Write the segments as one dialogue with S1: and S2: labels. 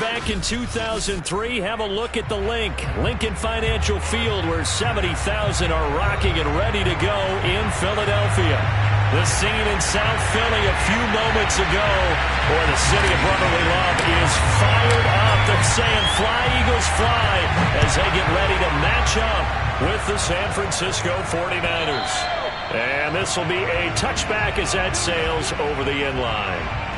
S1: back in 2003, have a look at the Lincoln Financial Field, where 70,000 are rocking and ready to go in Philadelphia. The scene in South Philly a few moments ago, where the city of brotherly love is fired up. They're saying fly, Eagles, fly, as they get ready to match up with the San Francisco 49ers. And this will be a touchback as that sails over the end line.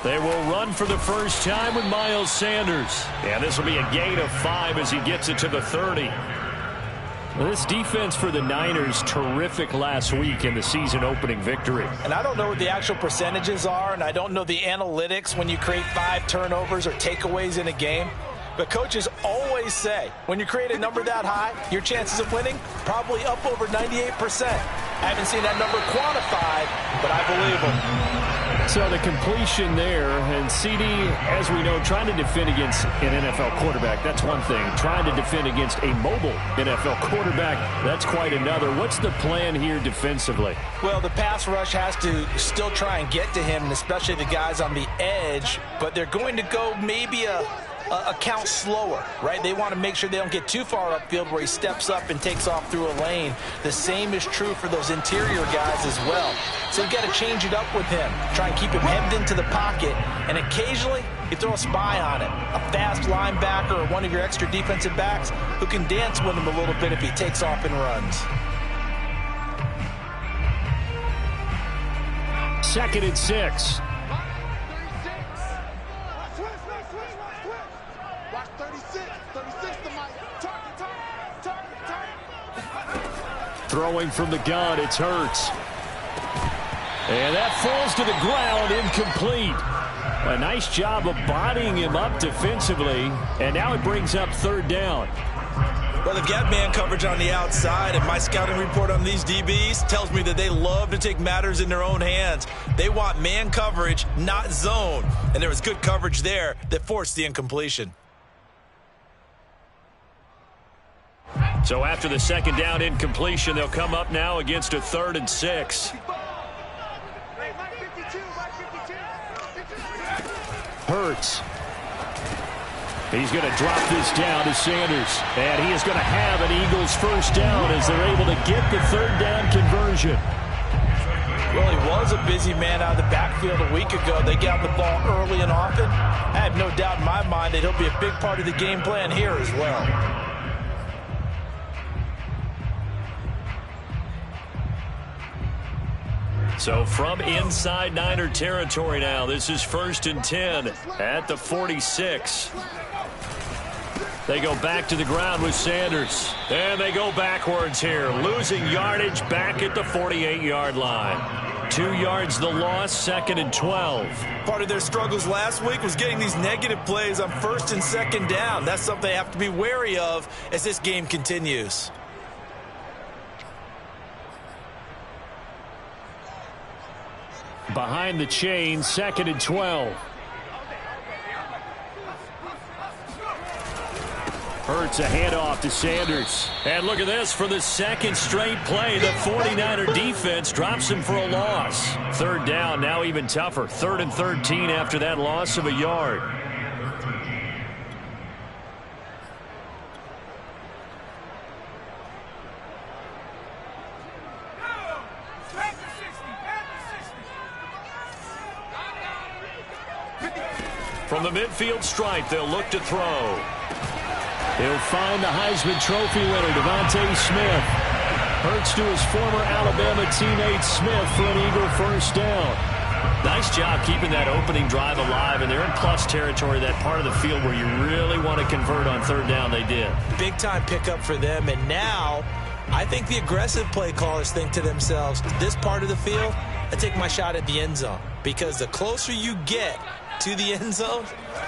S1: They will run for the first time with Miles Sanders. And this will be a gain of 5 as he gets it to the 30. Well, this defense for the Niners, terrific last week in the season-opening victory.
S2: And I don't know what the actual percentages are, and I don't know the analytics when you create 5 turnovers or takeaways in a game. But coaches always say, when you create a number that high, your chances of winning probably up over 98%. I haven't seen that number quantified, but I believe them.
S1: So the completion there, and CD, as we know, trying to defend against an NFL quarterback, that's one thing. Trying to defend against a mobile NFL quarterback, that's quite another. What's the plan here defensively?
S2: Well, the pass rush has to still try and get to him, and especially the guys on the edge, but they're going to go maybe a count slower, right? They want to make sure they don't get too far upfield where he steps up and takes off through a lane. The same is true for those interior guys as well. So you got to change it up with him. Try and keep him hemmed into the pocket, and occasionally you throw a spy on him. A fast linebacker or one of your extra defensive backs who can dance with him a little bit if he takes off and runs.
S1: 2nd and 6. Throwing from the gun, it's Hurts. And that falls to the ground, incomplete. A nice job of bodying him up defensively, and now it brings up 3rd down.
S2: Well, they've got man coverage on the outside, and my scouting report on these DBs tells me that they love to take matters in their own hands. They want man coverage, not zone. And there was good coverage there that forced the incompletion.
S1: So after the 2nd down incompletion, they'll come up now against a 3rd and 6. Hurts. He's going to drop this down to Sanders. And he is going to have an Eagles first down as they're able to get the 3rd down conversion.
S2: Well, he was a busy man out of the backfield a week ago. They got the ball early and often. I have no doubt in my mind that he'll be a big part of the game plan here as well.
S1: So from inside Niner territory now, this is 1st and 10 at the 46. They go back to the ground with Sanders. And they go backwards here, losing yardage back at the 48-yard line. 2 yards the loss, 2nd and 12.
S2: Part of their struggles last week was getting these negative plays on 1st and 2nd down. That's something they have to be wary of as this game continues.
S1: Behind the chain, 2nd and 12. Hurts a handoff to Sanders. And look at this, for the 2nd straight play, the 49er defense drops him for a loss. 3rd down, now even tougher. 3rd and 13 after that loss of a yard. From the midfield stripe, they'll look to throw. He'll find the Heisman Trophy winner, Devontae Smith. Hurts to his former Alabama teammate Smith for an Eagle first down. Nice job keeping that opening drive alive, and they're in plus territory, that part of the field where you really want to convert on 3rd down. They did.
S2: Big-time pickup for them, and now I think the aggressive play callers think to themselves, this part of the field, I take my shot at the end zone, because the closer you get to the end zone,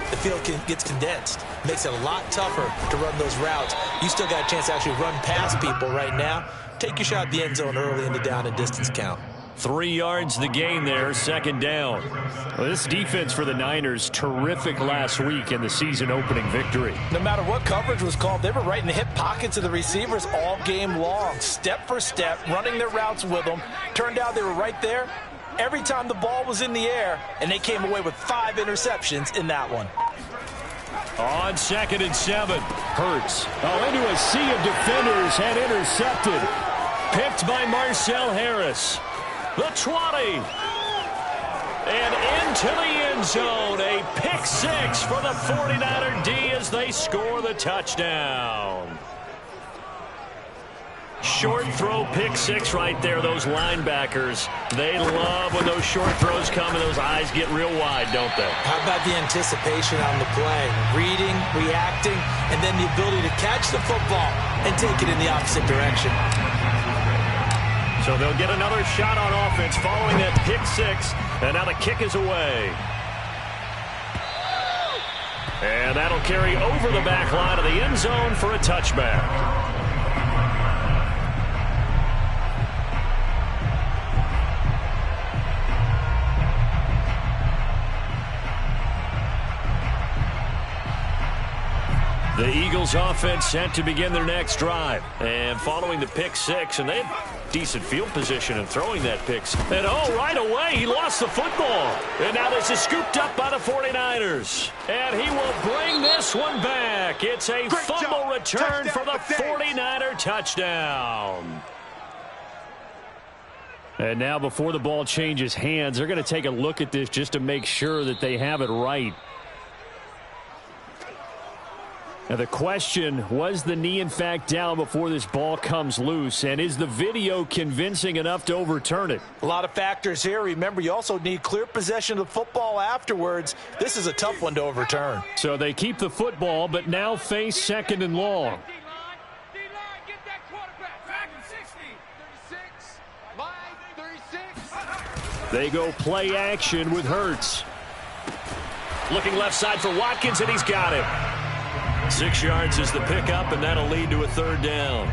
S2: the field gets condensed. Makes it a lot tougher to run those routes. You still got a chance to actually run past people right now. Take your shot at the end zone early in the down and distance count.
S1: 3 yards the gain there, second down.
S3: Well, this defense for the Niners, terrific last week in the season opening victory.
S2: No matter what coverage was called, they were right in the hip pockets of the receivers all game long, step for step, running their routes with them. Turned out they were right there every time the ball was in the air, and they came away with 5 interceptions in that one.
S1: On 2nd and 7.
S3: Hurts. Into a sea of defenders and intercepted.
S1: Picked by Marcel Harris. The 20. And into the end zone. A pick 6 for the 49er D as they score the touchdown. Short throw, pick 6 right there. Those linebackers, they love when those short throws come and those eyes get real wide, don't they?
S2: How about the anticipation on the play? Reading, reacting, and then the ability to catch the football and take it in the opposite direction.
S1: So they'll get another shot on offense following that pick 6, and now the kick is away. And that'll carry over the back line of the end zone for a touchback. The Eagles offense set to begin their next drive. And following the pick 6, and they have decent field position in throwing that pick. And right away, he lost the football. And now this is scooped up by the 49ers. And he will bring this one back. It's a fumble return for the 49er touchdown.
S3: And now before the ball changes hands, they're going to take a look at this just to make sure that they have it right. Now the question, was the knee in fact down before this ball comes loose? And is the video convincing enough to overturn it?
S2: A lot of factors here. Remember, you also need clear possession of the football afterwards. This is a tough one to overturn.
S3: So they keep the football, but now face 2nd and long. They go play action with Hurts.
S1: Looking left side for Watkins, and he's got him. 6 yards is the pickup, and that'll lead to a 3rd down.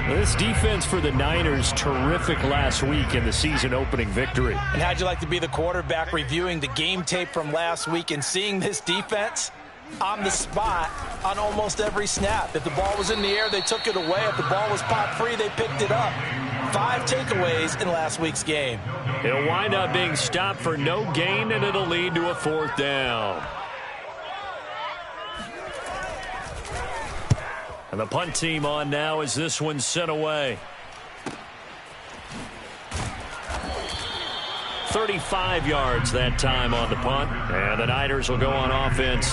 S3: This defense for the Niners, terrific last week in the season opening victory.
S2: And how'd you like to be the quarterback reviewing the game tape from last week and seeing this defense on the spot on almost every snap? If the ball was in the air, they took it away. If the ball was pop free, they picked it up. 5 takeaways in last week's game.
S1: It'll wind up being stopped for no gain, and it'll lead to a 4th down. And the punt team on now as this one's sent away. 35 yards that time on the punt. And the Niners will go on offense.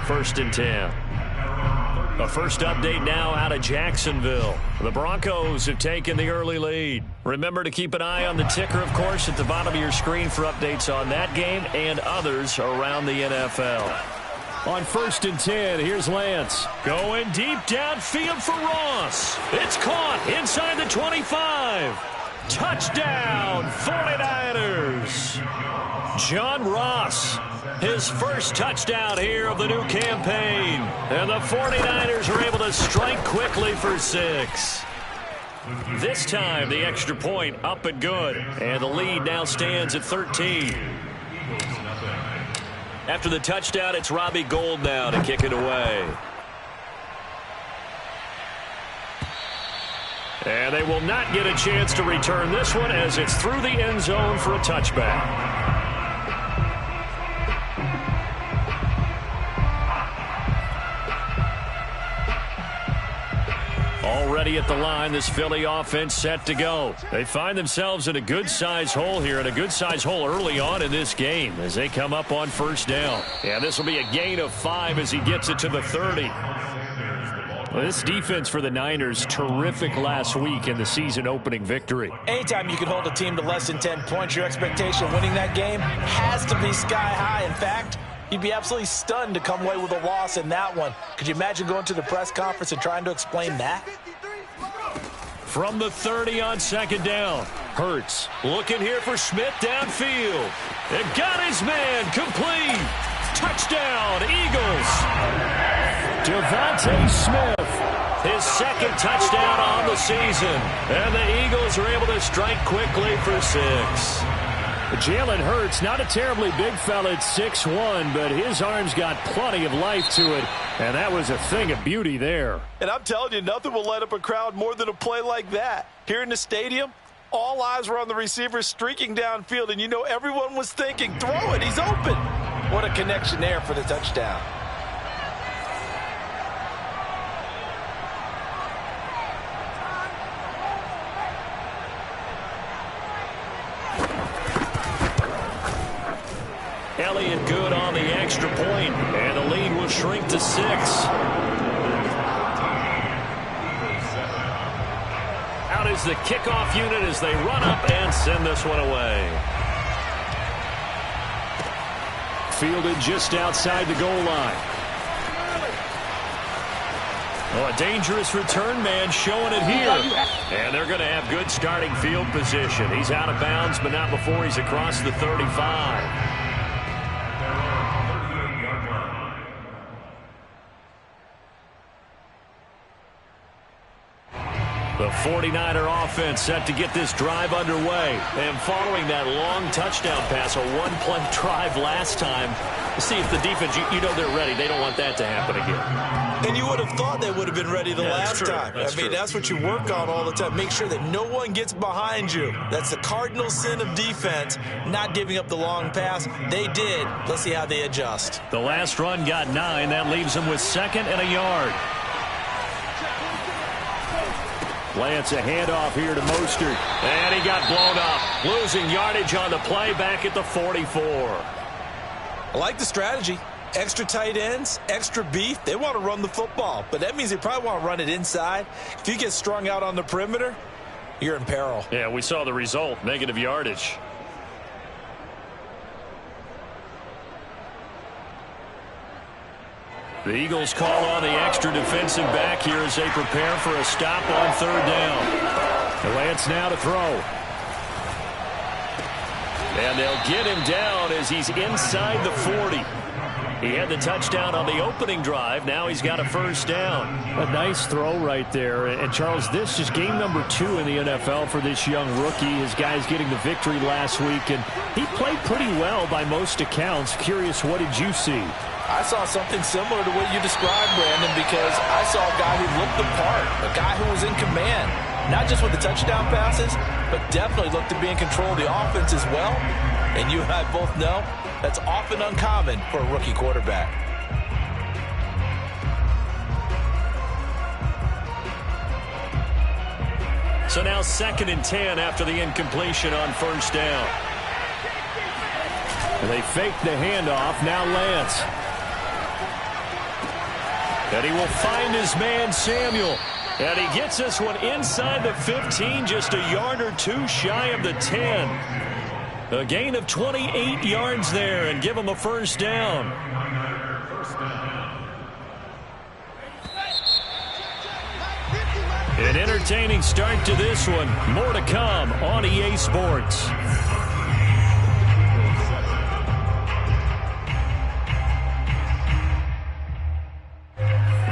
S1: 1st and 10. A first update now out of Jacksonville. The Broncos have taken the early lead. Remember to keep an eye on the ticker, of course, at the bottom of your screen for updates on that game and others around the NFL.
S3: On 1st and 10, here's Lance.
S1: Going deep downfield for Ross. It's caught inside the 25. Touchdown, 49ers. John Ross, his first touchdown here of the new campaign. And the 49ers are able to strike quickly for 6. This time, the extra point up and good. And the lead now stands at 13. After the touchdown, it's Robbie Gould now to kick it away. And they will not get a chance to return this one as it's through the end zone for a touchback. Already at the line, this Philly offense set to go. They find themselves in a good-sized hole here, and a good-sized hole early on in this game as they come up on 1st down. And this will be a gain of 5 as he gets it to the 30.
S3: Well, this defense for the Niners, terrific last week in the season opening victory.
S2: Anytime you can hold a team to less than 10 points, your expectation of winning that game has to be sky high. In fact, you'd be absolutely stunned to come away with a loss in that one. Could you imagine going to the press conference and trying to explain that?
S1: From the 30 on 2nd down. Hurts looking here for Smith downfield. And got his man complete. Touchdown, Eagles.
S3: Devontae Smith.
S1: His second touchdown on the season. And the Eagles are able to strike quickly for 6.
S3: Jalen Hurts, not a terribly big fella at 6'1", but his arms got plenty of life to it, and that was a thing of beauty there.
S2: And I'm telling you, nothing will light up a crowd more than a play like that. Here in the stadium, all eyes were on the receiver streaking downfield, and you know everyone was thinking, throw it, he's open. What a connection there for the touchdown.
S1: Elliott good on the extra point, and the lead will shrink to 6. Out is the kickoff unit as they run up and send this one away.
S3: Fielded just outside the goal line.
S1: Oh, a dangerous return man showing it here. And they're going to have good starting field position. He's out of bounds, but not before he's across the 35. The 49er offense set to get this drive underway. And following that long touchdown pass, a one-play drive last time, see if the defense, you know they're ready. They don't want that to happen again.
S2: And you would have thought they would have been ready the last time. I mean, that's what you work on all the time. Make sure that no one gets behind you. That's the cardinal sin of defense, not giving up the long pass. They did. Let's see how they adjust.
S1: The last run got 9. That leaves them with 2nd and a yard.
S3: Lance, a handoff here to Mostert.
S1: And he got blown up. Losing yardage on the play back at the 44.
S2: I like the strategy. Extra tight ends, extra beef. They want to run the football, but that means they probably want to run it inside. If you get strung out on the perimeter, you're in peril.
S1: Yeah, we saw the result, negative yardage. The Eagles call on the extra defensive back here as they prepare for a stop on 3rd down.
S3: Lance now to throw.
S1: And they'll get him down as he's inside the 40. He had the touchdown on the opening drive. Now he's got a 1st down.
S3: A nice throw right there. And, Charles, this is game number 2 in the NFL for this young rookie. His guys getting the victory last week, and he played pretty well by most accounts. Curious, what did you see?
S2: I saw something similar to what you described, Brandon, because I saw a guy who looked the part, a guy who was in command, not just with the touchdown passes, but definitely looked to be in control of the offense as well. And you and I both know that's often uncommon for a rookie quarterback.
S1: So now 2nd and 10 after the incompletion on 1st down.
S3: They fake the handoff. Now Lance.
S1: And he will find his man, Samuel. And he gets this one inside the 15, just a yard or 2 shy of the 10. A gain of 28 yards there and give him a 1st down. An entertaining start to this one. More to come on EA Sports.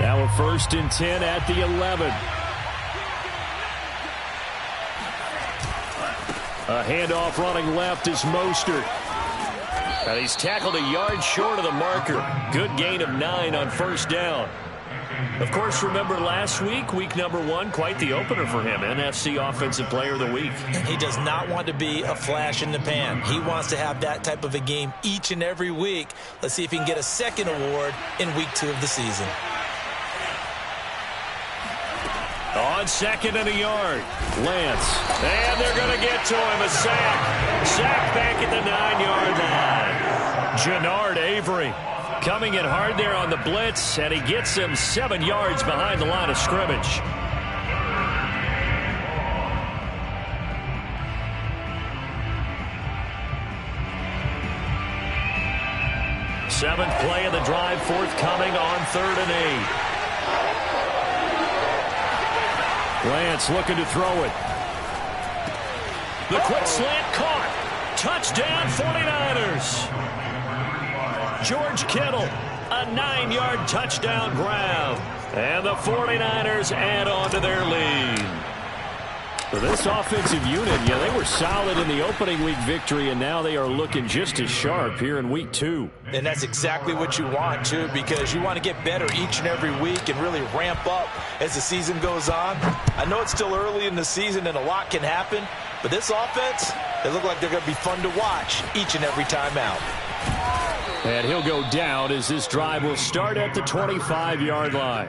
S3: Now a 1st and 10 at the 11. A handoff running left is Mostert.
S1: And he's tackled a yard short of the marker. Good gain of 9 on 1st down. Of course, remember last week, week number 1, quite the opener for him. NFC Offensive Player of the Week.
S2: He does not want to be a flash in the pan. He wants to have that type of a game each and every week. Let's see if he can get a 2nd award in week 2 of the season.
S1: On 2nd and a yard. Lance. And they're going to get to him. A sack. Sack back at the 9-yard line. Jannard Avery coming in hard there on the blitz, and he gets him 7 yards behind the line of scrimmage. Seventh play of the drive forthcoming on 3rd and 8.
S3: Lance looking to throw it.
S1: The quick slant caught. Touchdown 49ers. George Kittle, a 9-yard touchdown grab. And the 49ers add on to their lead.
S3: For this offensive unit, yeah, they were solid in the opening week victory, and now they are looking just as sharp here in week 2.
S2: And that's exactly what you want, too, because you want to get better each and every week and really ramp up as the season goes on. I know it's still early in the season and a lot can happen, but this offense, they look like they're going to be fun to watch each and every time out.
S3: And he'll go down as this drive will start at the 25-yard line.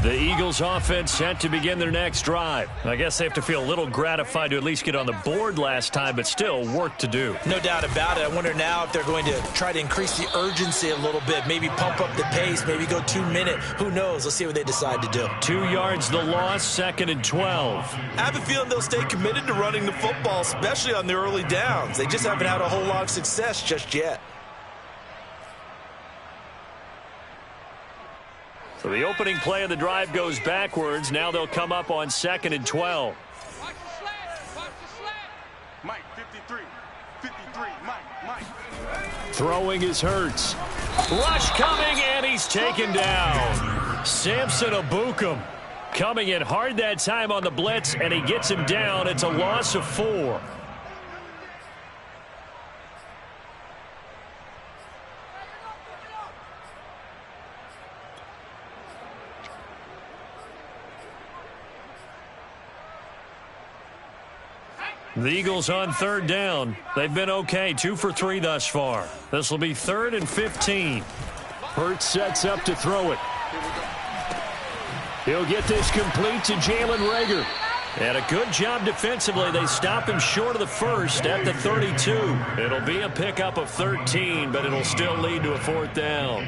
S3: The Eagles offense set to begin their next drive. I guess they have to feel a little gratified to at least get on the board last time, but still work to do.
S2: No doubt about it. I wonder now if they're going to try to increase the urgency a little bit, maybe pump up the pace, maybe go 2-minute. Who knows? Let's see what they decide to do.
S1: 2 yards the loss, 2nd and 12.
S2: I have a feeling they'll stay committed to running the football, especially on the early downs. They just haven't had a whole lot of success just yet.
S1: So the opening play of the drive goes backwards. Now they'll come up on 2nd and 12.
S4: Mike, 53, Mike.
S3: Throwing is Hurts.
S1: Rush coming, and he's taken down. Samson Abukum coming in hard that time on the blitz, and he gets him down. It's a loss of 4. The Eagles on 3rd down. They've been okay, 2 for 3 thus far. This will be 3rd and 15.
S3: Hurts sets up to throw it. He'll get this complete to Jalen Reagor.
S1: And a good job defensively. They stop him short of the first at the 32. It'll be a pickup of 13, but it'll still lead to a 4th down.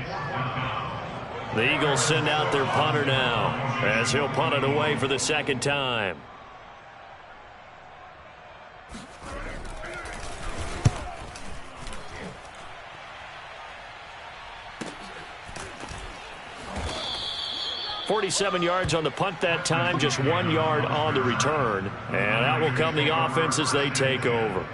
S1: The Eagles send out their punter now as he'll punt it away for the 2nd time. .47 yards on the punt that time, just 1 yard on the return. And out will come the offense as they take over.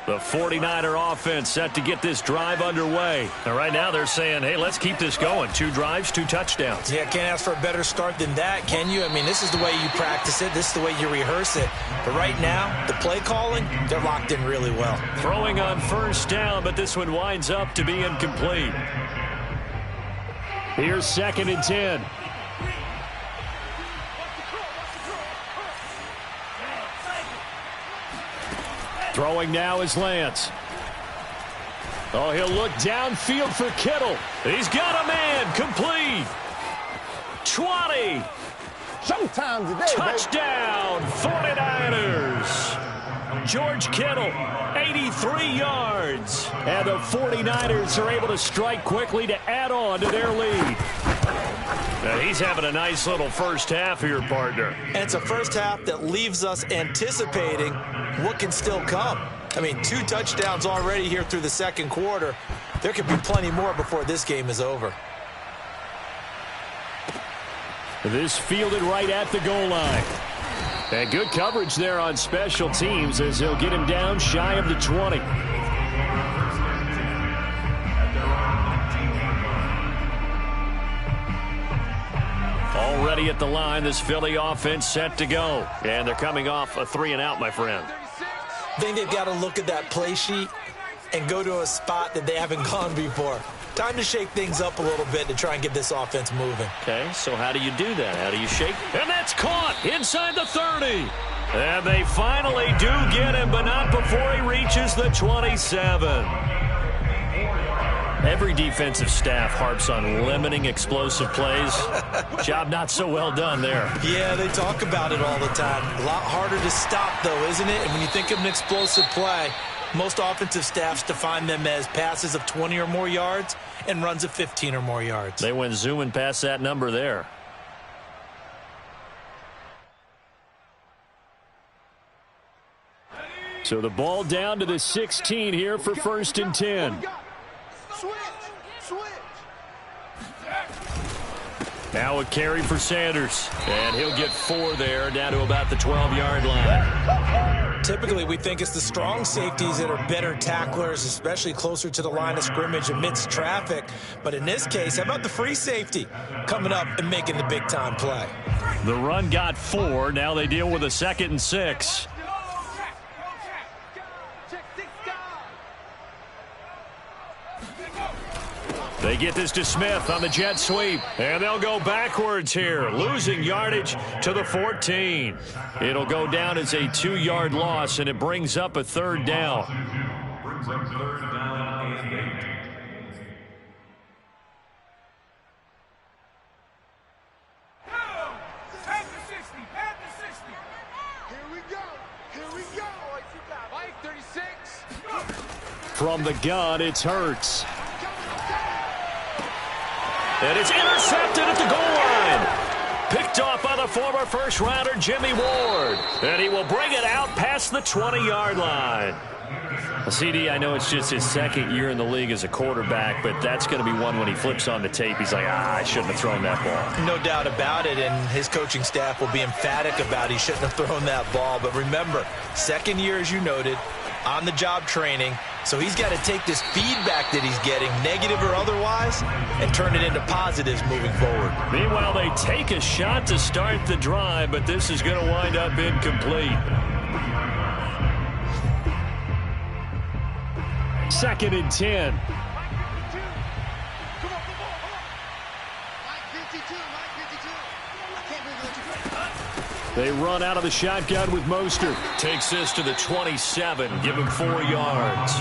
S1: The 49er offense set to get this drive underway. And right now they're saying, hey, let's keep this going. 2 drives, 2 touchdowns.
S2: Yeah, can't ask for a better start than that, can you? I mean, this is the way you practice it. This is the way you rehearse it. But right now, the play calling, they're locked in really well.
S1: Throwing on 1st down, but this one winds up to be incomplete.
S3: Here's 2nd and 10. Throwing now is Lance. Oh, he'll look downfield for Kittle.
S1: He's got a man. Complete. 20.
S4: Showtime today,
S1: Touchdown, 49ers. George Kittle, 83 yards.
S3: And the 49ers are able to strike quickly to add on to their lead.
S1: Now he's having a nice little first half here, partner.
S2: And it's a first half that leaves us anticipating what can still come. I mean, 2 touchdowns already here through the 2nd quarter. There could be plenty more before this game is over.
S3: This fielded right at the goal line. And good coverage there on special teams as he'll get him down shy of the 20.
S1: Already at the line, this Philly offense set to go. And they're coming off a 3-and-out, my friend.
S2: I think they've got to look at that play sheet and go to a spot that they haven't gone before. Time to shake things up a little bit to try and get this offense moving.
S1: Okay, so how do you do that? How do you shake? And that's caught inside the 30. And they finally do get him, but not before he reaches the 27. Every defensive staff harps on limiting explosive plays. Job not so well done there.
S2: Yeah, they talk about it all the time. A lot harder to stop, though, isn't it? And when you think of an explosive play, most offensive staffs define them as passes of 20 or more yards and runs of 15 or more yards.
S1: They went zooming past that number there.
S3: So the ball down to the 16 here for 1st and 10. Now a carry for Sanders. And he'll get 4 there, down to about the 12-yard line.
S2: Typically, we think it's the strong safeties that are better tacklers, especially closer to the line of scrimmage amidst traffic. But in this case, how about the free safety coming up and making the big-time play?
S3: The run got 4. Now they deal with a 2nd and 6. They get this to Smith on the jet sweep, and they'll go backwards here, losing yardage to the 14. It'll go down as a 2-yard loss, and it brings up a 3rd down.
S5: Brings up 3rd down and 8.
S3: From the gun, it's Hurts. And it's intercepted at the goal line. Picked off by the former first-rounder Jimmy Ward. And he will bring it out past the 20-yard line. CD, I know it's just his 2nd year in the league as a quarterback, but that's going to be one when he flips on the tape. He's like, I shouldn't have thrown that ball.
S2: No doubt about it, and his coaching staff will be emphatic about he shouldn't have thrown that ball. But remember, 2nd year, as you noted, on-the-job training. So he's got to take this feedback that he's getting, negative or otherwise, and turn it into positives moving forward.
S3: Meanwhile, they take a shot to start the drive, but this is going to wind up incomplete. 2nd and 10. They run out of the shotgun with Mostert. Takes this to the 27. Give him 4 yards.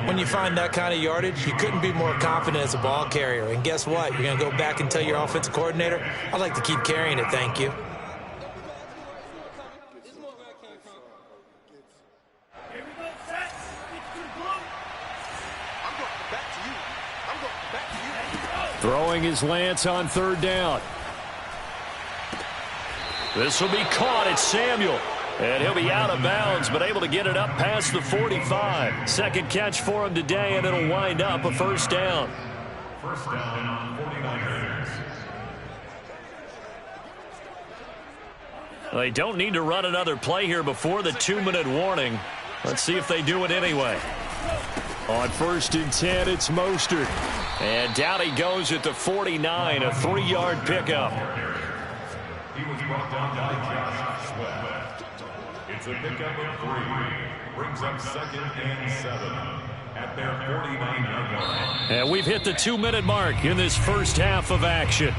S2: When you find that kind of yardage, you couldn't be more confident as a ball carrier. And guess what? You're going to go back and tell your offensive coordinator, I'd like to keep carrying it, thank you.
S3: Throwing is Lance on 3rd down. This will be caught. It's Samuel. And he'll be out of bounds, but able to get it up past the 45. 2nd catch for him today, and it'll wind up a 1st down.
S5: 1st down on 49ers.
S3: They don't need to run another play here before the 2-minute warning. Let's see if they do it anyway. On 1st and 10, it's Mostert. And down he goes at the 49, a 3-yard pickup.
S5: He was brought down by Josh Sweat. It's a pickup of 3. Brings up 2nd and 7 at their 49-yard line.
S3: And we've hit the 2-minute mark in this first half of action.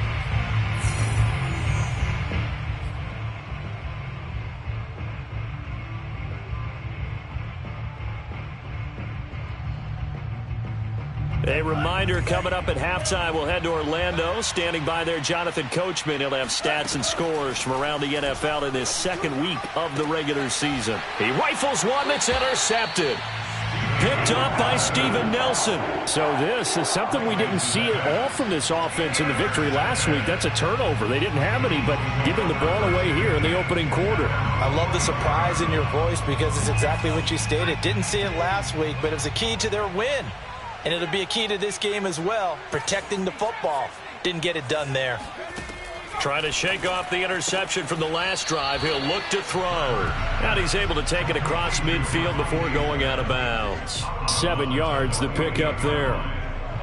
S3: A reminder, coming up at halftime, we'll head to Orlando. Standing by there, Jonathan Coachman. He'll have stats and scores from around the NFL in this 2nd week of the regular season. He rifles one that's intercepted. Picked up by Steven Nelson. So this is something we didn't see at all from this offense in the victory last week. That's a turnover. They didn't have any, but giving the ball away here in the opening quarter.
S2: I love the surprise in your voice because it's exactly what you stated. Didn't see it last week, but it was a key to their win. And it'll be a key to this game as well, protecting the football. Didn't get it done there.
S3: Trying to shake off the interception from the last drive. He'll look to throw. And he's able to take it across midfield before going out of bounds. 7 yards, the pickup there.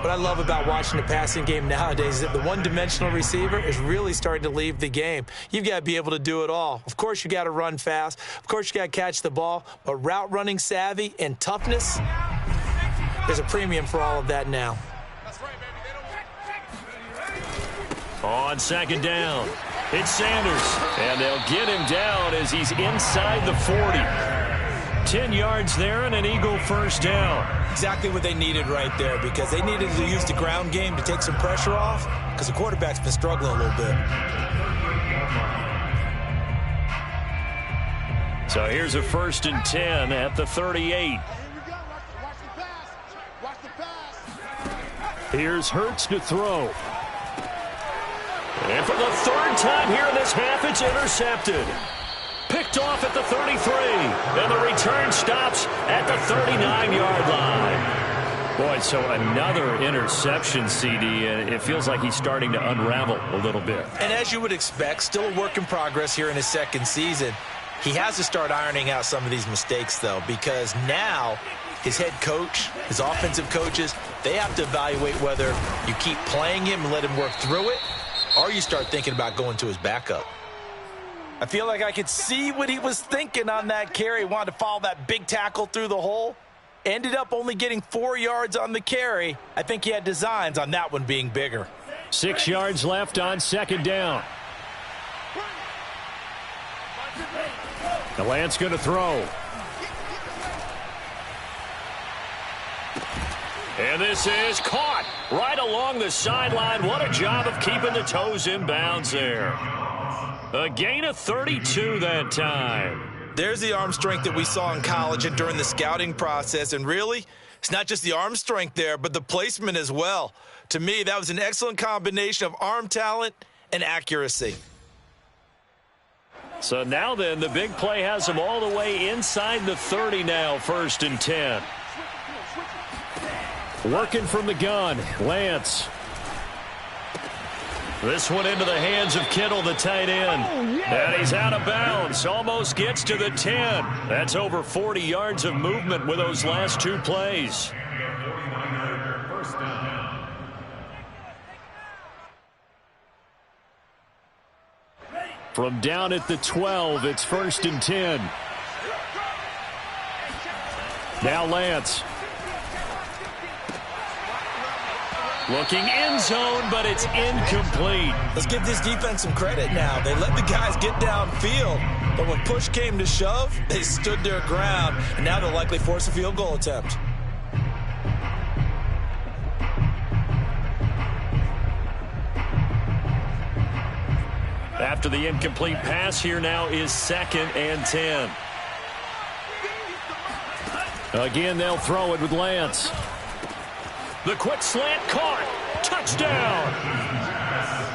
S2: What I love about watching the passing game nowadays is that the one-dimensional receiver is really starting to leave the game. You've got to be able to do it all. Of course, you got to run fast. Of course, you got to catch the ball. But route running savvy and toughness, there's a premium for all of that now.
S3: On 2nd down, it's Sanders. And they'll get him down as he's inside the 40. 10 yards there and an Eagle 1st down.
S2: Exactly what they needed right there, because they needed to use the ground game to take some pressure off, because the quarterback's been struggling a little bit.
S3: So here's a 1st and 10 at the 38. Here's Hurts to throw. And for the 3rd time here in this half, it's intercepted.
S1: Picked off at the 33. And the return stops at the 39-yard line. Boy, so another interception, CD, and it feels like he's starting to unravel a little bit.
S2: And as you would expect, still a work in progress here in his second season. He has to start ironing out some of these mistakes, though, because now his head coach, his offensive coaches, they have to evaluate whether you keep playing him and let him work through it, or you start thinking about going to his backup. I feel like I could see what he was thinking on that carry. He wanted to follow that big tackle through the hole. Ended up only getting 4 yards on the carry. I think he had designs on that one being bigger.
S3: 6 yards left on second down. The Lance going to throw.
S1: And this is caught right along the sideline. What a job of keeping the toes in bounds there. A gain of 32 that time.
S2: There's the arm strength that we saw in college and during the scouting process. And really, it's not just the arm strength there, but the placement as well. To me, that was an excellent combination of arm talent and accuracy.
S1: So now then, the big play has him all the way inside the 30 now, 1st and 10.
S3: Working from the gun, Lance.
S1: This one into the hands of Kittle, the tight end. And he's out of bounds. Almost gets to the 10. That's over 40 yards of movement with those last 2 plays.
S3: From down at the 12, it's 1st and 10. Now Lance.
S1: Looking end zone, but it's incomplete.
S2: Let's give this defense some credit now. They let the guys get downfield, but when push came to shove, they stood their ground, and now they'll likely force a field goal attempt.
S1: After the incomplete pass, here now is 2nd and 10.
S3: Again, they'll throw it with Lance.
S1: The quick slant caught. Touchdown.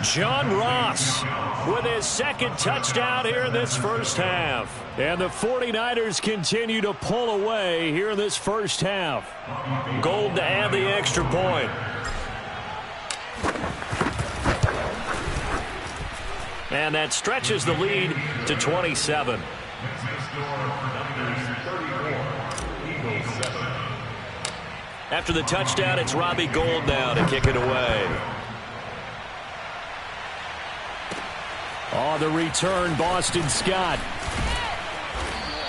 S1: John Ross with his 2nd touchdown here in this first half.
S3: And the 49ers continue to pull away here in this first half.
S1: Gold to add the extra point. And that stretches the lead to 27. After the touchdown, it's Robbie Gould now to kick it away.
S3: On the return, Boston Scott.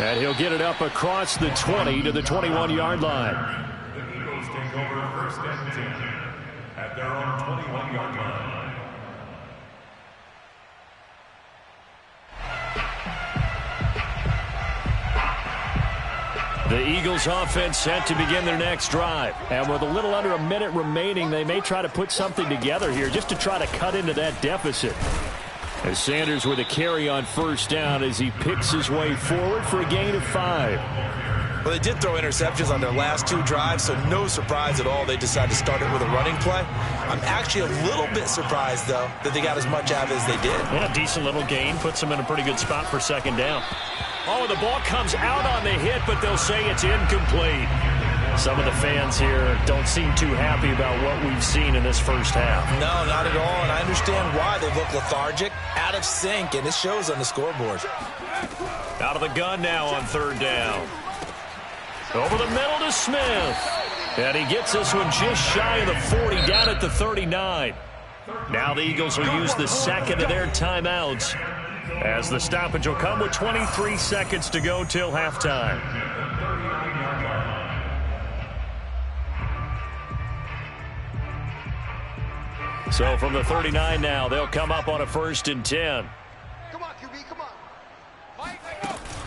S3: And he'll get it up across the 20 to the 21-yard line.
S5: The Eagles take over 1st and 10 at their own 21-yard line.
S3: The Eagles offense set to begin their next drive. And with a little under a minute remaining, they may try to put something together here just to try to cut into that deficit. As Sanders with a carry on 1st down as he picks his way forward for a gain of 5.
S2: Well, they did throw interceptions on their last 2 drives, so no surprise at all they decided to start it with a running play. I'm actually a little bit surprised, though, that they got as much out of it as they did.
S1: Yeah, decent little gain. Puts them in a pretty good spot for 2nd down. Oh, the ball comes out on the hit, but they'll say it's incomplete. Some of the fans here don't seem too happy about what we've seen in this first half.
S2: No, not at all, and I understand why. They look lethargic, out of sync, and it shows on the scoreboard.
S1: Out of the gun now on 3rd down. Over the middle to Smith. And he gets this one just shy of the 40, down at the 39. Now the Eagles will use the 2nd of their timeouts, as the stoppage will come with 23 seconds to go till halftime. So from the 39 now, they'll come up on a 1st and 10.
S4: Come on, QB, come on.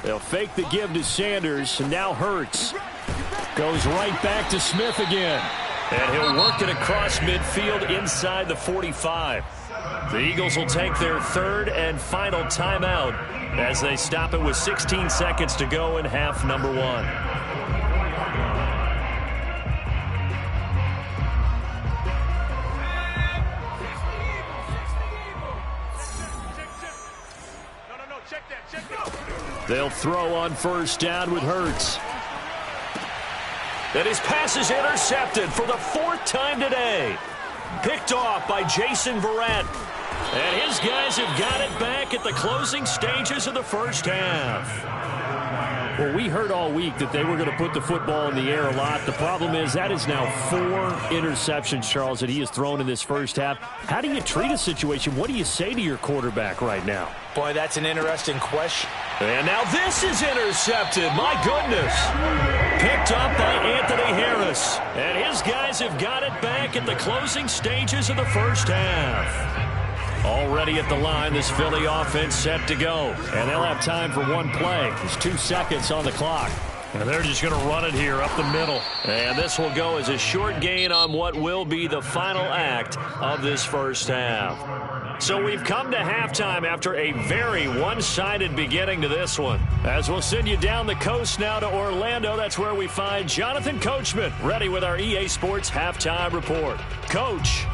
S3: They'll fake the give to Sanders, and now Hurts. Goes right back to Smith again.
S1: And he'll work it across midfield inside the 45. The Eagles will take their 3rd and final timeout as they stop it with 16 seconds to go in half number 1.
S4: No, check that.
S3: They'll throw on first down with Hurts.
S1: And his pass is intercepted for the 4th time today. Picked off by Jason Verrett. And his guys have got it back at the closing stages of the first half.
S3: Well, we heard all week that they were going to put the football in the air a lot. The problem is that is now 4 interceptions, Charles, that he has thrown in this first half. How do you treat a situation? What do you say to your quarterback right now?
S2: Boy, that's an interesting question.
S1: And now this is intercepted. My goodness. Picked up by Anthony Harris. And his guys have got it back at the closing stages of the first half. Already at the line, this Philly offense set to go. And they'll have time for one play. There's 2 seconds on the clock.
S3: And they're just going to run it here up the middle.
S1: And this will go as a short gain on what will be the final act of this first half. So we've come to halftime after a very one-sided beginning to this one. As we'll send you down the coast now to Orlando, that's where we find Jonathan Coachman ready with our EA Sports Halftime Report. Coach.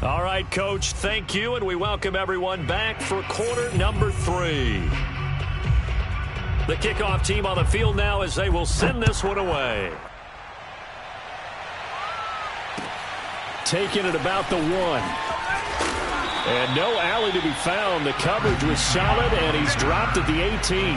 S1: All right, Coach, thank you, and we welcome everyone back for quarter number 3. The kickoff team on the field now as they will send this one away.
S3: Taking it about the 1. And no alley to be found. The coverage was solid, and he's dropped at the 18.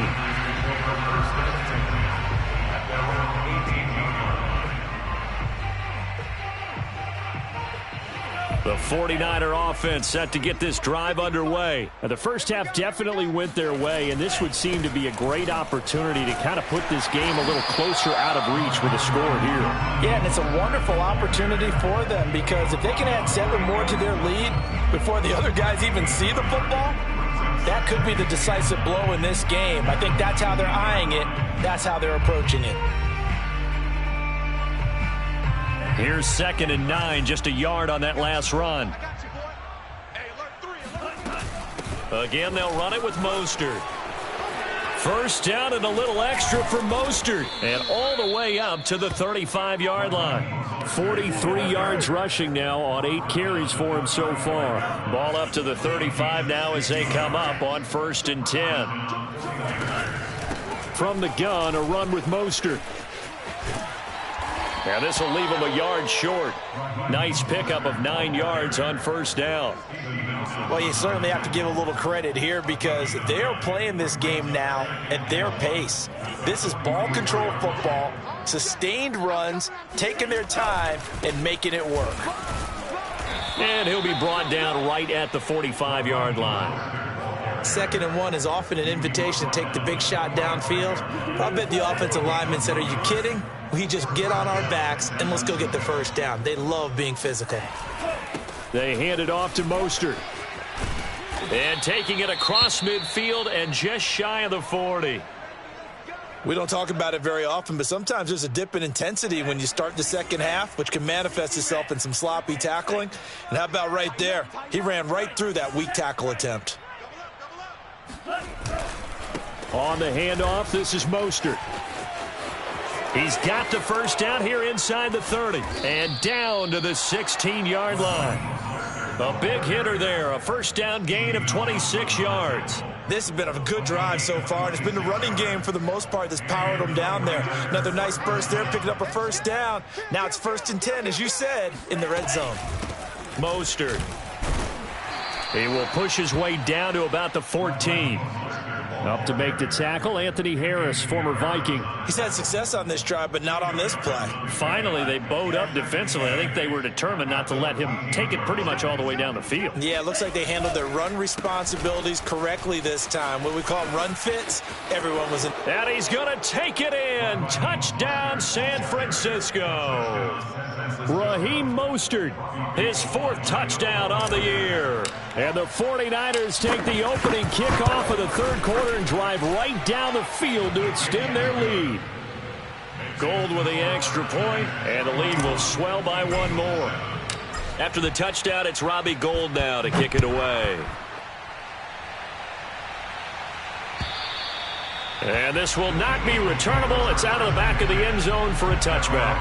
S3: The 49er offense set to get this drive underway. Now, the first half definitely went their way, and this would seem to be a great opportunity to kind of put this game a little closer out of reach with a score here.
S2: Yeah, and it's a wonderful opportunity for them because if they can add 7 more to their lead before the other guys even see the football, that could be the decisive blow in this game. I think that's how they're eyeing it. That's how they're approaching it.
S1: Here's 2nd and 9, just a yard on that last run. Again, they'll run it with Mostert. First down and a little extra for Mostert. And all the way up to the 35-yard line.
S3: 43 yards rushing now on 8 carries for him so far.
S1: Ball up to the 35 now as they come up on 1st and 10.
S3: From the gun, a run with Mostert.
S1: Now this will leave them a yard short. Nice pickup of 9 yards on first down.
S2: Well, you certainly have to give a little credit here because they are playing this game now at their pace. This is ball control football, sustained runs, taking their time and making it work.
S1: And he'll be brought down right at the 45-yard line.
S2: 2nd and 1 is often an invitation to take the big shot downfield. I bet the offensive lineman said, are you kidding? We just get on our backs and let's go get the first down. They love being physical.
S3: They hand it off to Mostert.
S1: And taking it across midfield and just shy of the 40.
S2: We don't talk about it very often, but sometimes there's a dip in intensity when you start the second half, which can manifest itself in some sloppy tackling. And how about right there? He ran right through that weak tackle attempt.
S3: On the handoff, this is Mostert.
S1: He's got the first down here inside the 30 and down to the 16-yard line. A big hitter there, a first down gain of 26 yards.
S2: This has been a good drive so far, and it's been the running game for the most part that's powered them down there. Another nice burst there, picking up a first down. Now it's 1st and 10, as you said, in the red zone.
S1: Mostert. He will push his way down to about the 14.
S3: Up to make the tackle, Anthony Harris, former Viking.
S2: He's had success on this drive, but not on this play.
S3: Finally, they bowed up defensively. I think they were determined not to let him take it pretty much all the way down the field.
S2: Yeah, it looks like they handled their run responsibilities correctly this time. What we call run fits, everyone was in.
S1: And he's going to take it in. Touchdown, San Francisco.
S3: Raheem Mostert,
S1: his 4th touchdown on the year.
S3: And the 49ers take the opening kickoff of the 3rd quarter and drive right down the field to extend their lead.
S1: Gold with the extra point, and the lead will swell by 1 more. After the touchdown, it's Robbie Gould now to kick it away. And this will not be returnable. It's out of the back of the end zone for a touchback.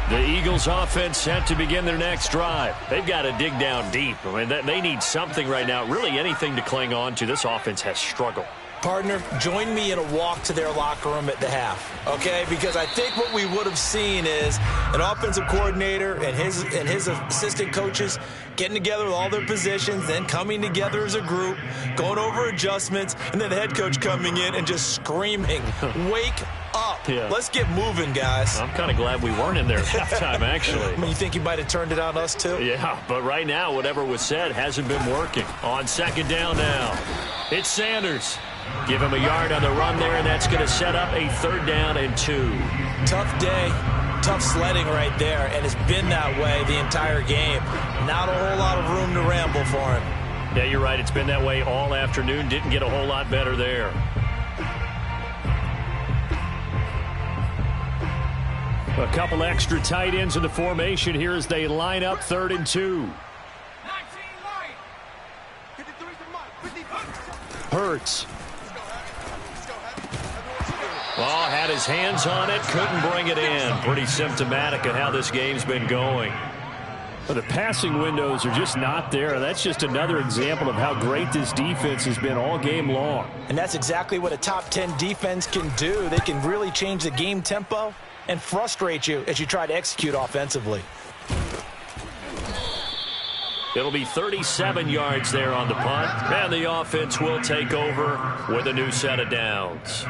S1: The Eagles offense set to begin their next drive. They've got to dig down deep. I mean, they need something right now, really anything to cling on to. This offense has struggled.
S2: Partner, join me in a walk to their locker room at the half, okay? Because I think what we would have seen is an offensive coordinator and his assistant coaches getting together with all their positions, then coming together as a group, going over adjustments, and then the head coach coming in and just screaming, wake up. Yeah. Let's get moving, guys.
S1: I'm kind of glad we weren't in there at halftime, actually.
S2: I mean, you think he might have turned it on us, too?
S1: Yeah, but right now, whatever was said hasn't been working. On second down now, it's Sanders. Give him a yard on the run there, and that's going to set up a 3rd down and 2.
S2: Tough day, tough sledding right there, and it's been that way the entire game. Not a whole lot of room to ramble for him.
S1: Yeah, you're right. It's been that way all afternoon. Didn't get a whole lot better there. A couple extra tight ends in the formation here as they line up 3rd and 2. Hurts. Oh, had his hands on it, couldn't bring it in. Pretty symptomatic of how this game's been going.
S3: But the passing windows are just not there. That's just another example of how great this defense has been all game long.
S2: And that's exactly what a top 10 defense can do. They can really change the game tempo and frustrate you as you try to execute offensively.
S1: It'll be 37 yards there on the punt, and the offense will take over with a new set of downs.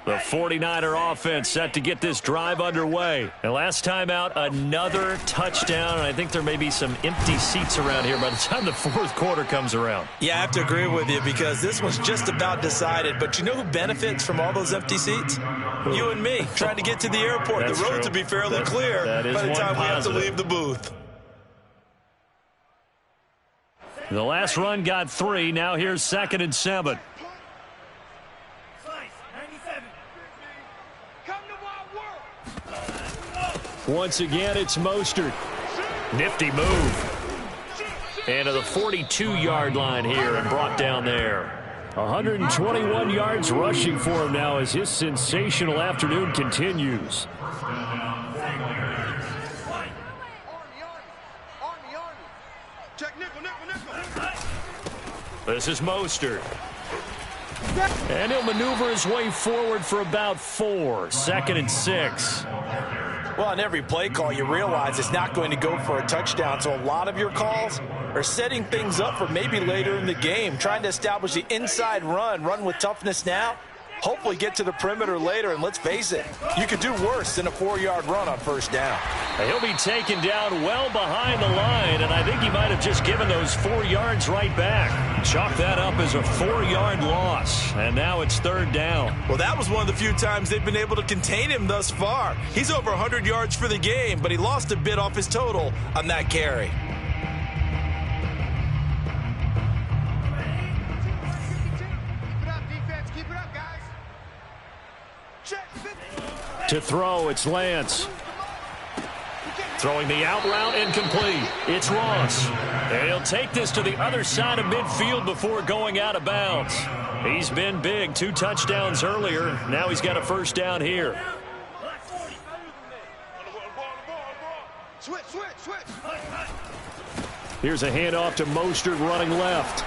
S1: The 49er offense set to get this drive underway. And last time out, another touchdown. And I think there may be some empty seats around here by the time the 4th quarter comes around.
S2: Yeah, I have to agree with you because this one's just about decided. But you know who benefits from all those empty seats? You and me, trying to get to the airport. The roads will be fairly clear by the time we have to leave the booth.
S1: The last run got 3. Now here's 2nd and 7. Once again, it's Mostert. Nifty move. And to the 42-yard line here and brought down there. 121 yards rushing for him now as his sensational afternoon continues. This is Mostert. And he'll maneuver his way forward for about 4. 2nd and 6.
S2: Well, on every play call, you realize it's not going to go for a touchdown. So a lot of your calls are setting things up for maybe later in the game, trying to establish the inside run with toughness now, hopefully get to the perimeter later. And let's face it, you could do worse than a 4-yard run on 1st down.
S1: He'll be taken down well behind the line, and I think he might have just given those 4 yards right back. Chalk that up as a 4-yard loss, and now it's 3rd down.
S2: Well, that was one of the few times they've been able to contain him thus far. He's over 100 yards for the game, but he lost a bit off his total on that carry.
S1: To throw, it's Lance. Throwing the out route incomplete. It's Ross. And he'll take this to the other side of midfield before going out of bounds. He's been big. 2 touchdowns earlier. Now he's got a 1st down here. Here's a handoff to Mostert running left.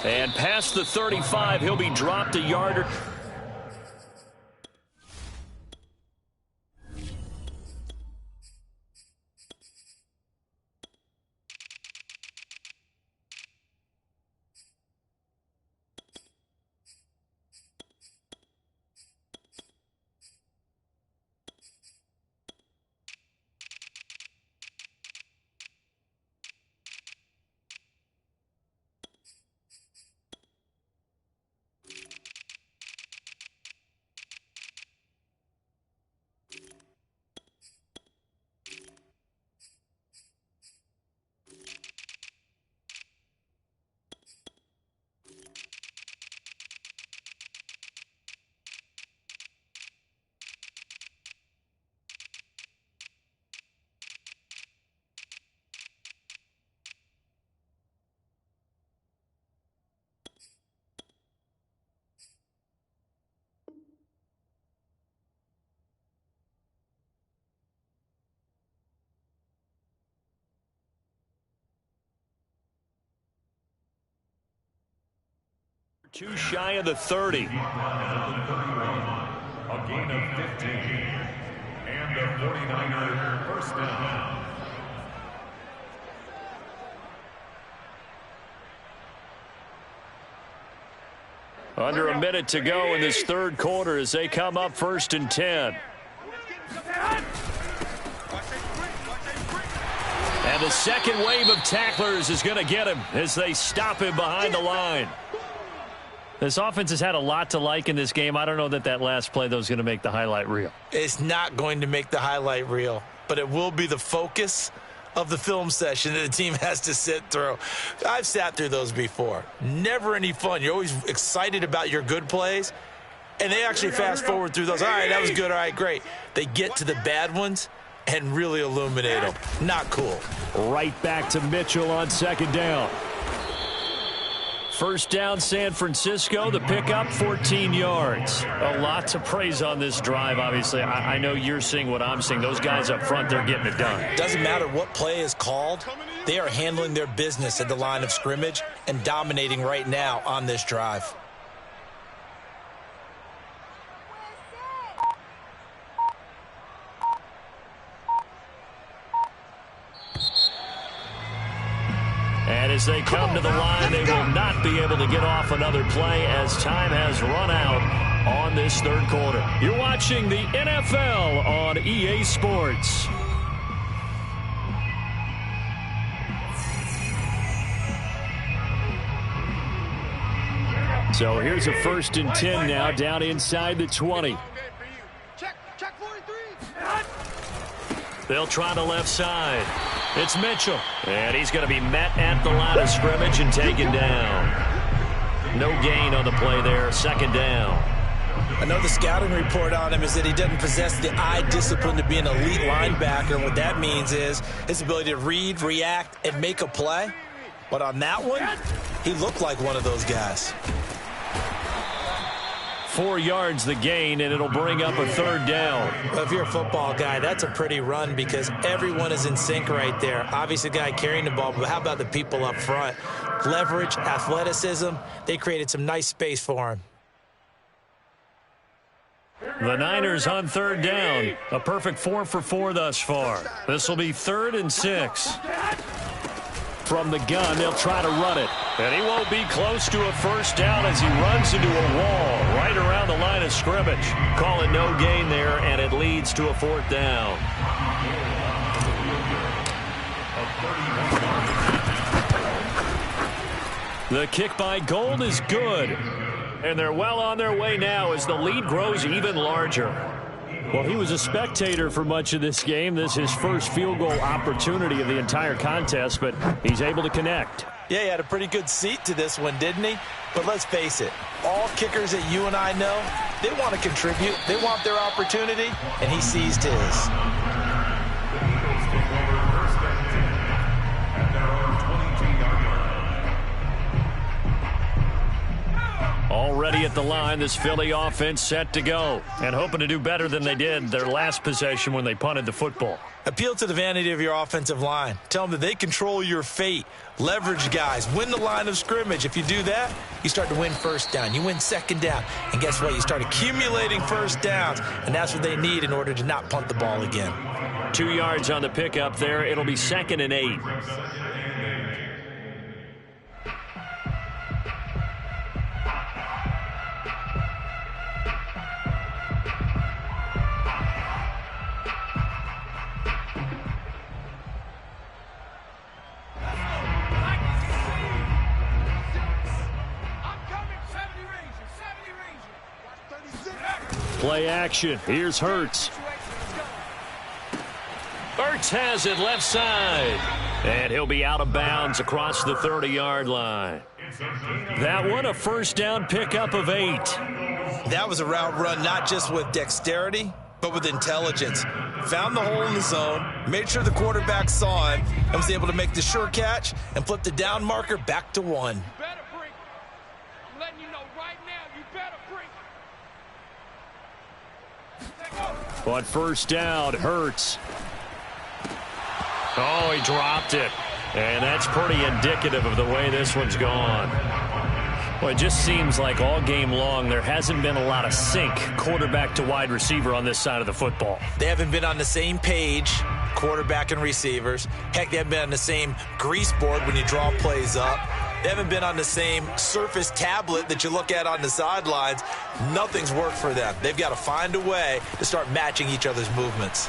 S1: And past the 35, he'll be dropped a yard. Too shy of the 30.
S5: A gain of 15. And the 49er first down.
S1: Under a minute to go in this third quarter as they come up 1st and 10. And the second wave of tacklers is going to get him as they stop him behind the line. This offense has had a lot to like in this game. I don't know that last play, though, is going to make the highlight reel.
S2: It's not going to make the highlight reel, but it will be the focus of the film session that the team has to sit through. I've sat through those before. Never any fun. You're always excited about your good plays, and they actually fast forward through those. All right, that was good. All right, great. They get to the bad ones and really illuminate them. Not cool.
S3: Right back to Mitchell on 2nd down.
S1: First down, San Francisco. The pickup, 14 yards. A lot to praise on this drive, obviously. I know you're seeing what I'm seeing. Those guys up front, they're getting it done.
S2: Doesn't matter what play is called. They are handling their business at the line of scrimmage and dominating right now on this drive.
S1: And as they come to the line, they will not be able to get off another play as time has run out on this third quarter. You're watching the NFL on EA Sports. So here's a 1st and 10 now, down inside the 20.
S4: Check 43.
S1: They'll try the left side. It's Mitchell. And he's going to be met at the line of scrimmage and taken down. No gain on the play there. 2nd down.
S2: I know the scouting report on him is that he doesn't possess the eye discipline to be an elite linebacker. And what that means is his ability to read, react, and make a play. But on that one, he looked like one of those guys.
S1: 4 yards the gain, and it'll bring up a 3rd down.
S2: Well, if you're a football guy, that's a pretty run because everyone is in sync right there. Obviously, the guy carrying the ball, but how about the people up front? Leverage, athleticism, they created some nice space for him.
S1: The Niners on 3rd down. A perfect 4 for 4 thus far. This will be 3rd and 6. From the gun, they'll try to run it. And he won't be close to a first down as he runs into a wall right around the line of scrimmage. Call it no gain there, and it leads to a 4th down. The kick by Gold is good. And they're well on their way now as the lead grows even larger.
S3: Well, he was a spectator for much of this game. This is his first field goal opportunity of the entire contest, but he's able to connect.
S2: Yeah, he had a pretty good seat to this one, didn't he? But let's face it, all kickers that you and I know, they want to contribute. They want their opportunity, and he seized his.
S1: Already at the line, this Philly offense set to go and hoping to do better than they did their last possession when they punted the football.
S2: Appeal to the vanity of your offensive line. Tell them that they control your fate. Leverage guys. Win the line of scrimmage. If you do that, you start to win first down. You win 2nd down. And guess what? You start accumulating first downs. And that's what they need in order to not punt the ball again.
S1: 2 yards on the pickup there. It'll be 2nd and 8. Play action. Here's Hurts. Hurts has it left side. And he'll be out of bounds across the 30-yard line. That one, a first down pickup of 8.
S2: That was a route run not just with dexterity, but with intelligence. Found the hole in the zone, made sure the quarterback saw him, and was able to make the sure catch and flip the down marker back to 1.
S4: I'm letting you know right now, you better bring.
S3: But first down, Hurts.
S1: Oh, he dropped it. And that's pretty indicative of the way this one's gone.
S3: Well, it just seems like all game long there hasn't been a lot of sync quarterback to wide receiver on this side of the football.
S2: They haven't been on the same page, quarterback and receivers. Heck, they haven't been on the same grease board when you draw plays up. They haven't been on the same Surface tablet that you look at on the sidelines. Nothing's worked for them. They've got to find a way to start matching each other's movements.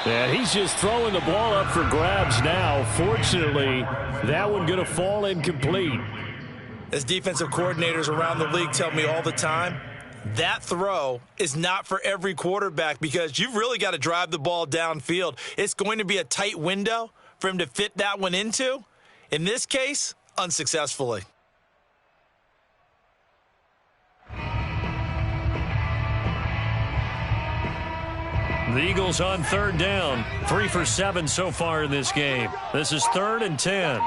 S3: And he's just throwing the ball up for grabs now. Fortunately, that one going to fall incomplete.
S2: As defensive coordinators around the league tell me all the time, that throw is not for every quarterback because you've really got to drive the ball downfield. It's going to be a tight window for him to fit that one into. In this case, unsuccessfully.
S3: The Eagles on third down. 3 for 7 so far in this game. This is 3rd and 10.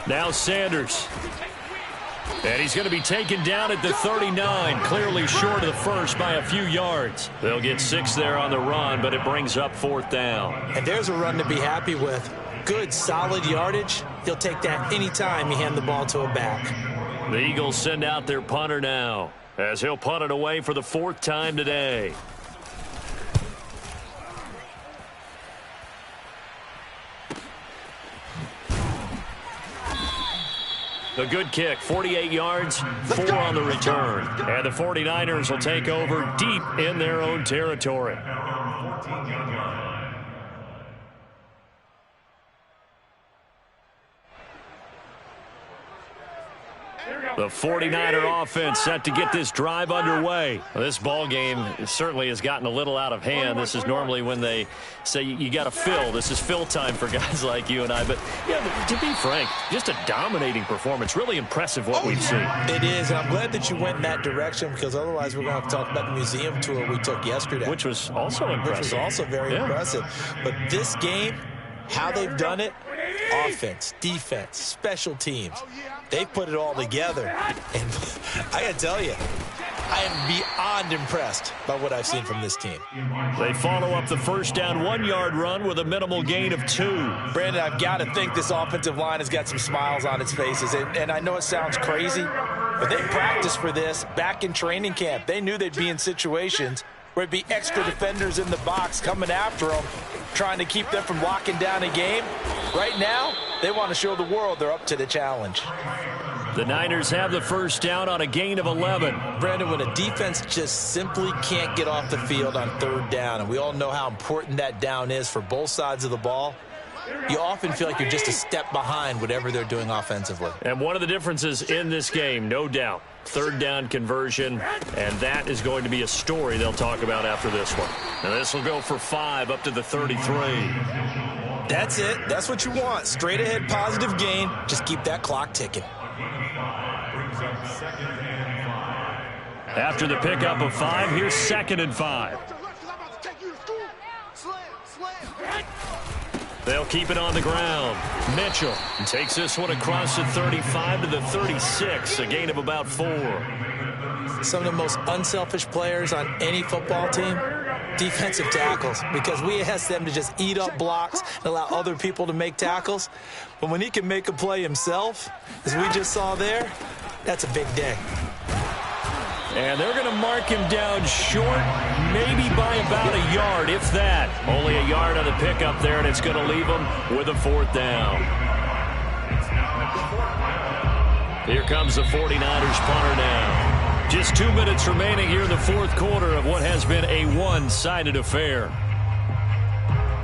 S3: Now Sanders. And he's going to be taken down at the 39, clearly short of the first by a few yards. They'll get 6 there on the run, but it brings up 4th down.
S2: And there's a run to be happy with. Good, solid yardage. He'll take that anytime you hand the ball to a back.
S3: The Eagles send out their punter now, as he'll punt it away for the 4th time today. A good kick, 48 yards, 4 on the return. And the 49ers will take over deep in their own territory. The 49er offense set to get this drive underway. This ball game certainly has gotten a little out of hand. This is normally when they say you got to fill. This is fill time for guys like you and I. But, yeah, to be frank, just a dominating performance. Really impressive what we've seen.
S2: It is, and I'm glad that you went in that direction because otherwise we're going to have to talk about the museum tour we took yesterday.
S3: Which was also impressive.
S2: Which was also very impressive. But this game, how they've done it, offense, defense, special teams, they've put it all together. And I got to tell you, I am beyond impressed by what I've seen from this team.
S3: They follow up the first down 1-yard run with a minimal gain of 2.
S2: Brandon, I've got to think this offensive line has got some smiles on its faces. And I know it sounds crazy, but they practiced for this back in training camp. They knew they'd be in situations where it'd be extra defenders in the box coming after them, trying to keep them from locking down a game. Right now, they want to show the world they're up to the challenge.
S3: The Niners have the first down on a gain of 11.
S2: Brandon, when a defense just simply can't get off the field on 3rd down, and we all know how important that down is for both sides of the ball, you often feel like you're just a step behind whatever they're doing offensively.
S3: And one of the differences in this game, no doubt, 3rd down conversion, and that is going to be a story they'll talk about after this one. And this will go for 5 up to the 33.
S2: That's it. That's what you want. Straight ahead, positive gain. Just keep that clock ticking.
S3: After the pickup of 5, here's 2nd and 5. They'll keep it on the ground. Mitchell takes this one across the 35 to the 36, a gain of about 4.
S2: Some of the most unselfish players on any football team, defensive tackles, because we ask them to just eat up blocks and allow other people to make tackles. But when he can make a play himself, as we just saw there, that's a big day.
S3: And they're going to mark him down short, maybe by about a yard, if that. Only a yard on the pickup there, and it's going to leave him with a 4th down. Here comes the 49ers punter now. Just 2 minutes remaining here in the 4th quarter of what has been a one-sided affair.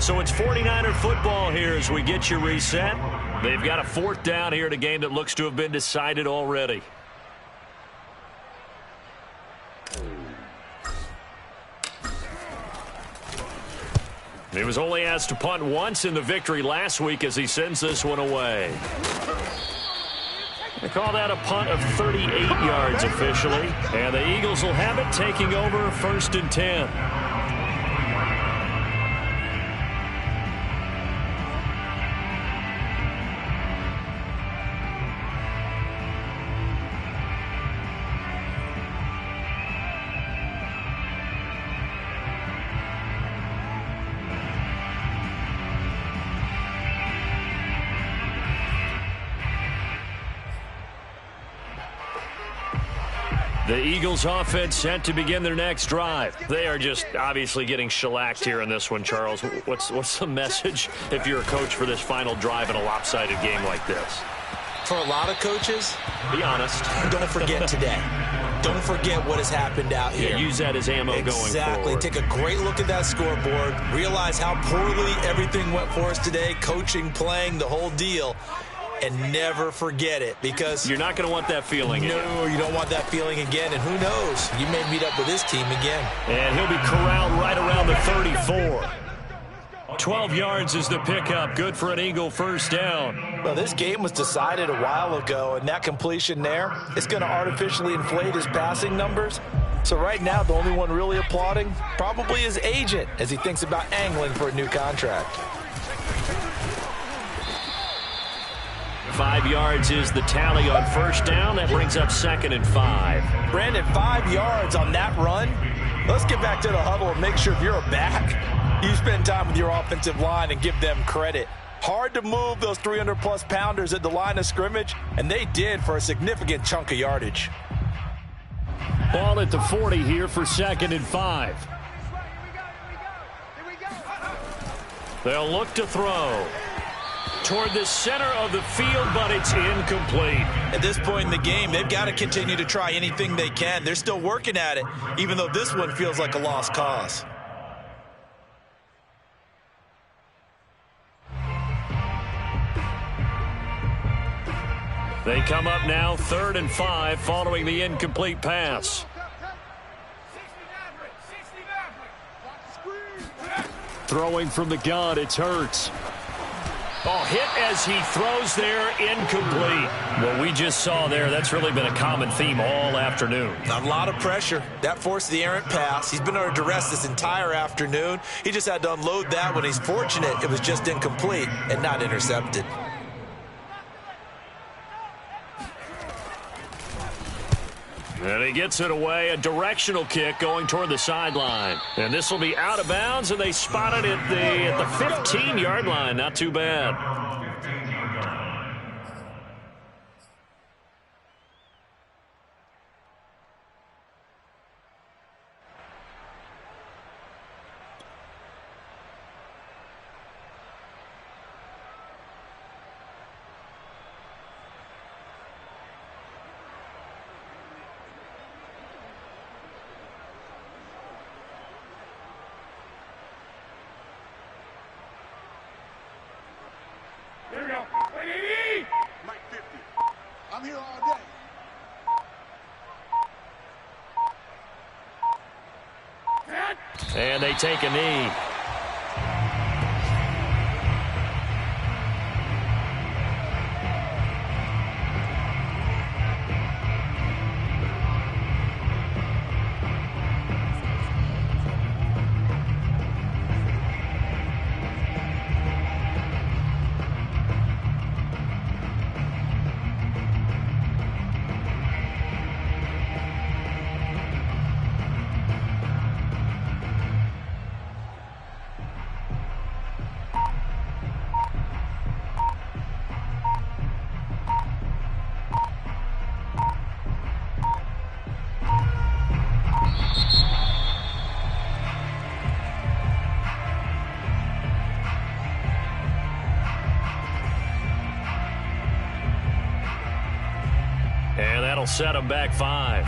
S3: So it's 49er football here as we get you reset. They've got a 4th down here in a game that looks to have been decided already. He was only asked to punt once in the victory last week as he sends this one away. They call that a punt of 38 yards officially. And the Eagles will have it, taking over 1st and 10.
S1: The Eagles offense set to begin their next drive. They are just obviously getting shellacked here in this one, Charles. What's the message if you're a coach for this final drive in a lopsided game like this?
S2: For a lot of coaches,
S1: be honest.
S2: Don't forget today. Don't forget what has happened out here.
S1: Yeah, use that as ammo going forward.
S2: Exactly. Take a great look at that scoreboard. Realize how poorly everything went for us today. Coaching, playing, the whole deal. And never forget it, because
S1: you're not going to want that feeling again.
S2: No, you don't want that feeling again. And who knows? You may meet up with this team again.
S1: And he'll be corralled right around the 34. 12 yards is the pickup. Good for an Eagle first down.
S2: Well, this game was decided a while ago, and that completion there is going to artificially inflate his passing numbers. So right now, the only one really applauding probably his agent as he thinks about angling for a new contract.
S1: 5 yards is the tally on first down. That brings up 2nd and 5.
S2: Brandon, 5 yards on that run. Let's get back to the huddle and make sure if you're a back, you spend time with your offensive line and give them credit. Hard to move those 300-plus pounders at the line of scrimmage, and they did for a significant chunk of yardage.
S3: Ball at the 40 here for 2nd and 5.
S1: They'll look to throw toward the center of the field, but it's incomplete.
S2: At this point in the game, they've got to continue to try anything they can. They're still working at it, even though this one feels like a lost cause.
S1: They come up now 3rd and 5 following the incomplete pass.
S3: Throwing from the gun, it's Hurts.
S1: Oh, hit as he throws there, incomplete. What we just saw there, that's really been a common theme all afternoon.
S2: A lot of pressure. That forced the errant pass. He's been under duress this entire afternoon. He just had to unload that when he's fortunate it was just incomplete and not intercepted.
S1: And he gets it away, a directional kick going toward the sideline. And this will be out of bounds, and they spotted it at the 15-yard line. Not too bad.
S4: I'm here all day.
S1: And they take a knee. And that'll set them back 5.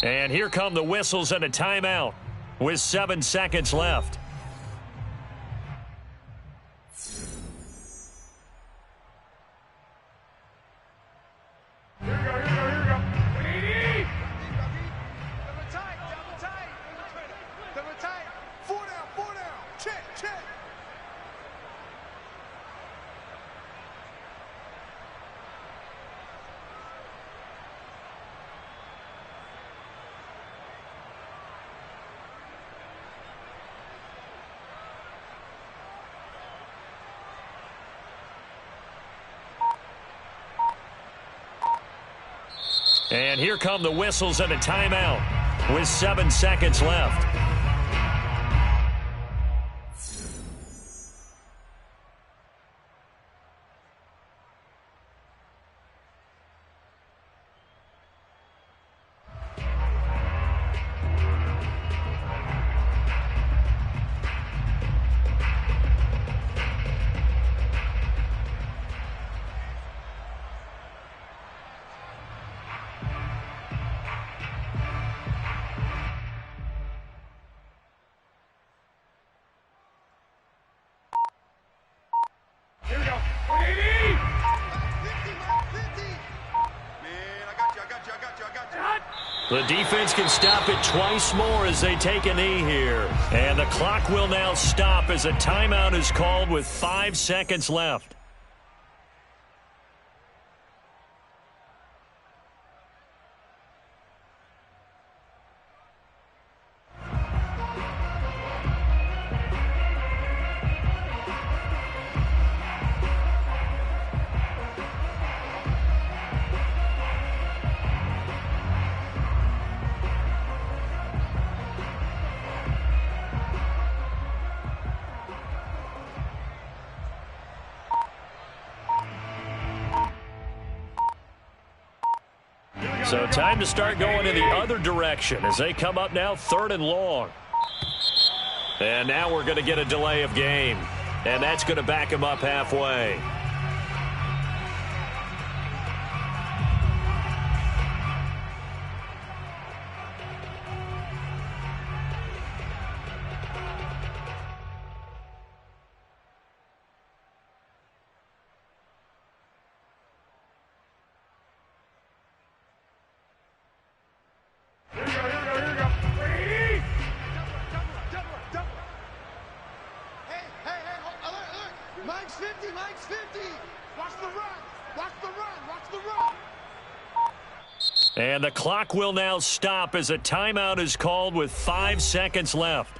S1: And here come the whistles and a timeout with 7 seconds left. And here come the whistles and a timeout with 7 seconds left. The defense can stop it twice more as they take a knee here. And the clock will now stop as a timeout is called with 5 seconds left. So time to start going in the other direction as they come up now 3rd and long. And now we're going to get a delay of game. And that's going to back him up halfway. And the clock will now stop as a timeout is called with 5 seconds left.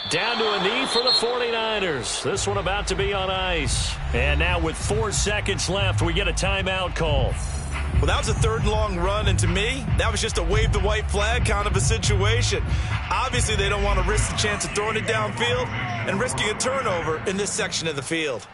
S1: Down to a knee for the 49ers. This one about to be on ice. And now with 4 seconds left, we get a timeout call.
S2: Well, that was a 3rd and long run, and to me, that was just a wave the white flag kind of a situation. Obviously, they don't want to risk the chance of throwing it downfield and risking a turnover in this section of the field.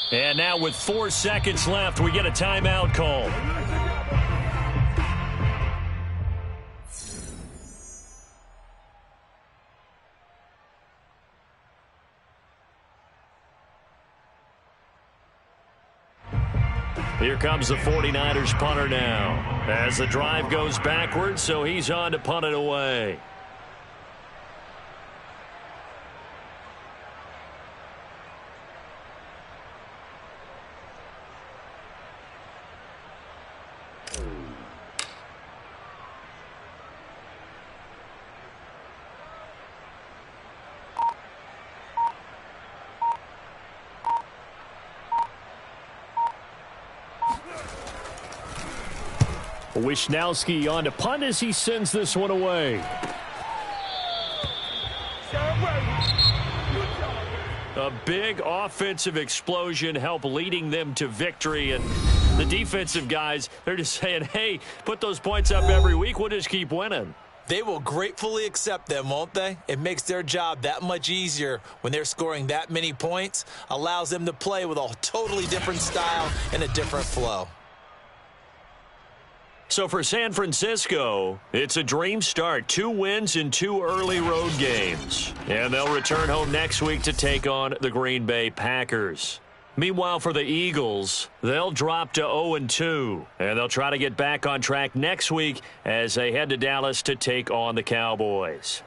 S1: And now with 4 seconds left, we get a timeout call. Here comes the 49ers punter now. As the drive goes backwards, so he's on to punt it away. Wishnowski on to punt as he sends this one away. A big offensive explosion helped leading them to victory. And the defensive guys, they're just saying, hey, put those points up every week. We'll just keep winning.
S2: They will gratefully accept them, won't they? It makes their job that much easier when they're scoring that many points, allows them to play with a totally different style and a different flow.
S1: So for San Francisco, it's a dream start. 2 wins in 2 early road games. And they'll return home next week to take on the Green Bay Packers. Meanwhile, for the Eagles, they'll drop to 0-2, and they'll try to get back on track next week as they head to Dallas to take on the Cowboys.